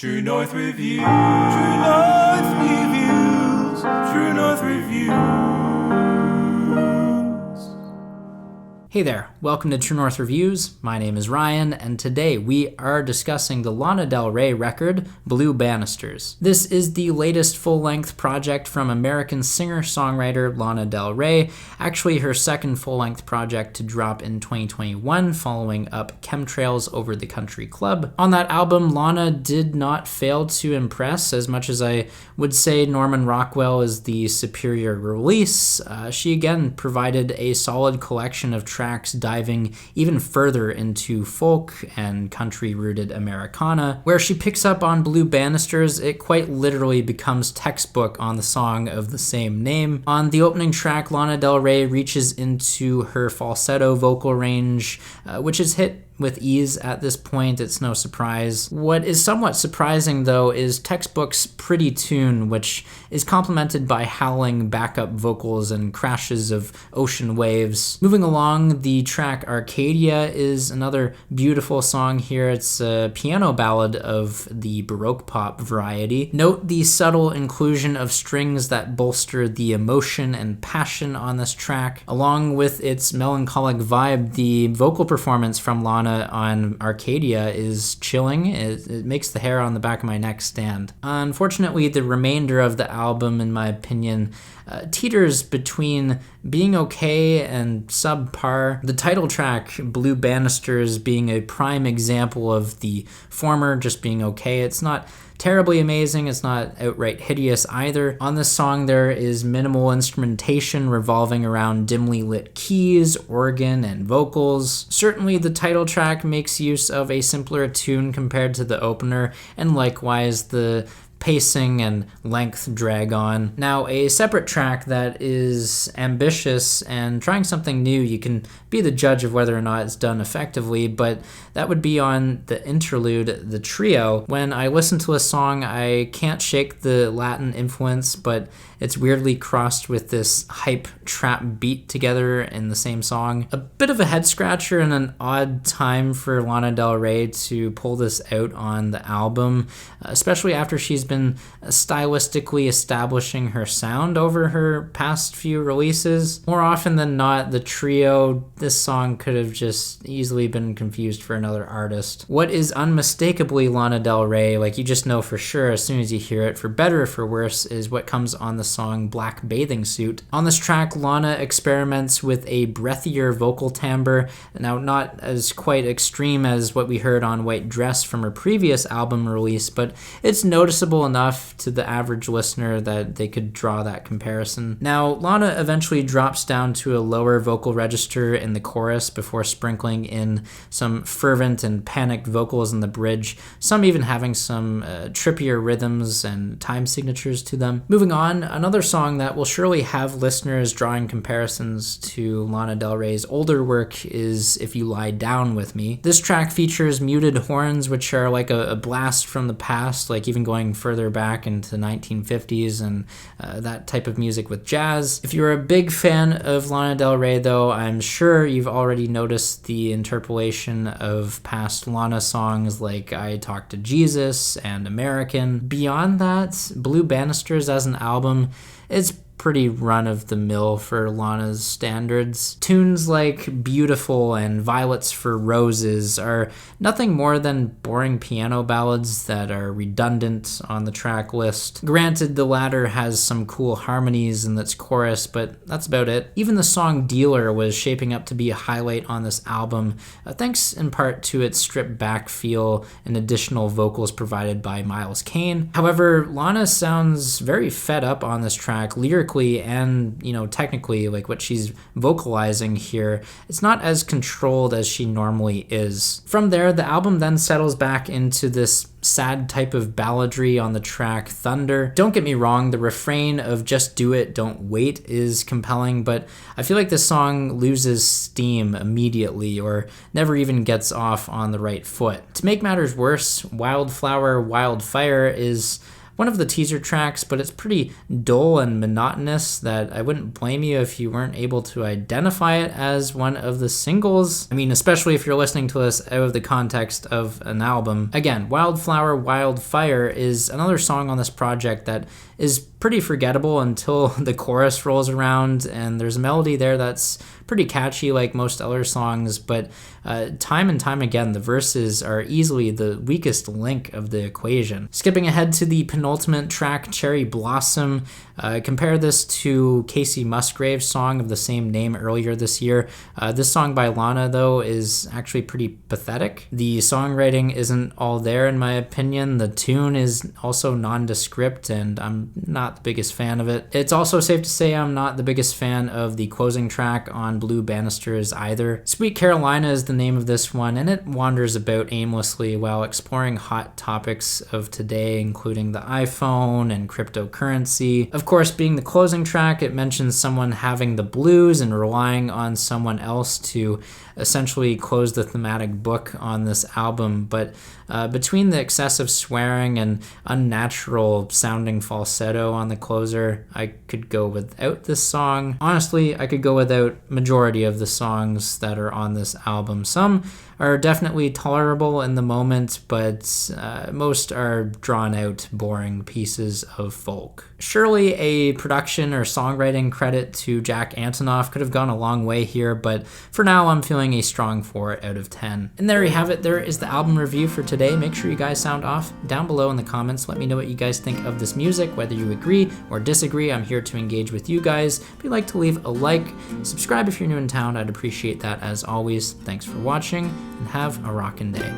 True North Reviews, True North Reviews, True North Reviews. Hey there, welcome to True North Reviews. My name is Ryan, and today we are discussing the Lana Del Rey record, Blue Banisters. This is the latest full-length project from American singer-songwriter Lana Del Rey, actually her second full-length project to drop in 2021, following up Chemtrails Over the Country Club. On that album, Lana did not fail to impress, as much as I would say Norman Rockwell is the superior release. She again provided a solid collection of tracks diving even further into folk and country-rooted Americana. Where she picks up on Blue Banisters, it quite literally becomes textbook on the song of the same name. On the opening track, Lana Del Rey reaches into her falsetto vocal range, which is hit with ease at this point. It's no surprise. What is somewhat surprising, though, is textbook's pretty tune, which is complemented by howling backup vocals and crashes of ocean waves. Moving along, the track Arcadia is another beautiful song here. It's a piano ballad of the Baroque pop variety. Note the subtle inclusion of strings that bolster the emotion and passion on this track. Along with its melancholic vibe, the vocal performance from Lana on Arcadia is chilling. It makes the hair on the back of my neck stand. Unfortunately, the remainder of the album, in my opinion, teeters between being okay and subpar. The title track, Blue Banisters, being a prime example of the former, just being okay. It's not terribly amazing, it's not outright hideous either. On this song, there is minimal instrumentation revolving around dimly lit keys, organ, and vocals. Certainly, the title track makes use of a simpler tune compared to the opener, and likewise, the pacing and length drag on. Now, a separate track that is ambitious and trying something new, you can be the judge of whether or not it's done effectively, but that would be on the interlude, The Trio. When I listen to a song, I can't shake the Latin influence, but it's weirdly crossed with this hype trap beat together in the same song. A bit of a head scratcher and an odd time for Lana Del Rey to pull this out on the album, especially after she's been stylistically establishing her sound over her past few releases. More often than not, The Trio, this song could have just easily been confused for another artist. What is unmistakably Lana Del Rey, like you just know for sure as soon as you hear it, for better or for worse, is what comes on the song Black Bathing Suit. On this track, Lana experiments with a breathier vocal timbre, now not as quite extreme as what we heard on White Dress from her previous album release, but it's noticeable enough to the average listener that they could draw that comparison. Now, Lana eventually drops down to a lower vocal register in the chorus before sprinkling in some fervent and panicked vocals in the bridge, some even having some trippier rhythms and time signatures to them. Moving on, another song that will surely have listeners drawing comparisons to Lana Del Rey's older work is If You Lie Down With Me. This track features muted horns, which are like a blast from the past, like even going further back into the 1950s and that type of music with jazz. If you're a big fan of Lana Del Rey, though, I'm sure you've already noticed the interpolation of past Lana songs like I Talk to Jesus and American. Beyond that, Blue Banisters as an album, it's pretty run-of-the-mill for Lana's standards. Tunes like Beautiful and Violets for Roses are nothing more than boring piano ballads that are redundant on the track list. Granted, the latter has some cool harmonies in its chorus, but that's about it. Even the song Dealer was shaping up to be a highlight on this album, thanks in part to its stripped-back feel and additional vocals provided by Miles Kane. However, Lana sounds very fed up on this track, lyrically and, technically, like what she's vocalizing here, it's not as controlled as she normally is. From there, the album then settles back into this sad type of balladry on the track Thunder. Don't get me wrong, the refrain of Just Do It, Don't Wait is compelling, but I feel like this song loses steam immediately or never even gets off on the right foot. To make matters worse, Wildflower Wildfire is one of the teaser tracks, but it's pretty dull and monotonous that I wouldn't blame you if you weren't able to identify it as one of the singles. I mean, especially if you're listening to this out of the context of an album. Again, Wildflower Wildfire is another song on this project that is pretty forgettable until the chorus rolls around, and there's a melody there that's pretty catchy like most other songs, but time and time again, the verses are easily the weakest link of the equation. Skipping ahead to the penultimate track, Cherry Blossom, compare this to Casey Musgrave's song of the same name earlier this year. This song by Lana, though, is actually pretty pathetic. The songwriting isn't all there, in my opinion. The tune is also nondescript, and I'm not the biggest fan of it. It's also safe to say I'm not the biggest fan of the closing track on Blue Banisters either. Sweet Carolina is the name of this one, and it wanders about aimlessly while exploring hot topics of today, including the iPhone and cryptocurrency. Of course, being the closing track, it mentions someone having the blues and relying on someone else to essentially close the thematic book on this album, but between the excessive swearing and unnatural sounding falsetto on the closer, I could go without this song. Honestly, I could go without majority of the songs that are on this album. Some are definitely tolerable in the moment, but most are drawn out, boring pieces of folk. Surely a production or songwriting credit to Jack Antonoff could have gone a long way here, but for now I'm feeling a strong 4 out of 10. And there you have it. There is the album review for today. Make sure you guys sound off down below in the comments. Let me know what you guys think of this music, whether you agree or disagree. I'm here to engage with you guys. If you'd like to leave a like, subscribe if you're new in town, I'd appreciate that as always. Thanks for watching, and have a rockin' day.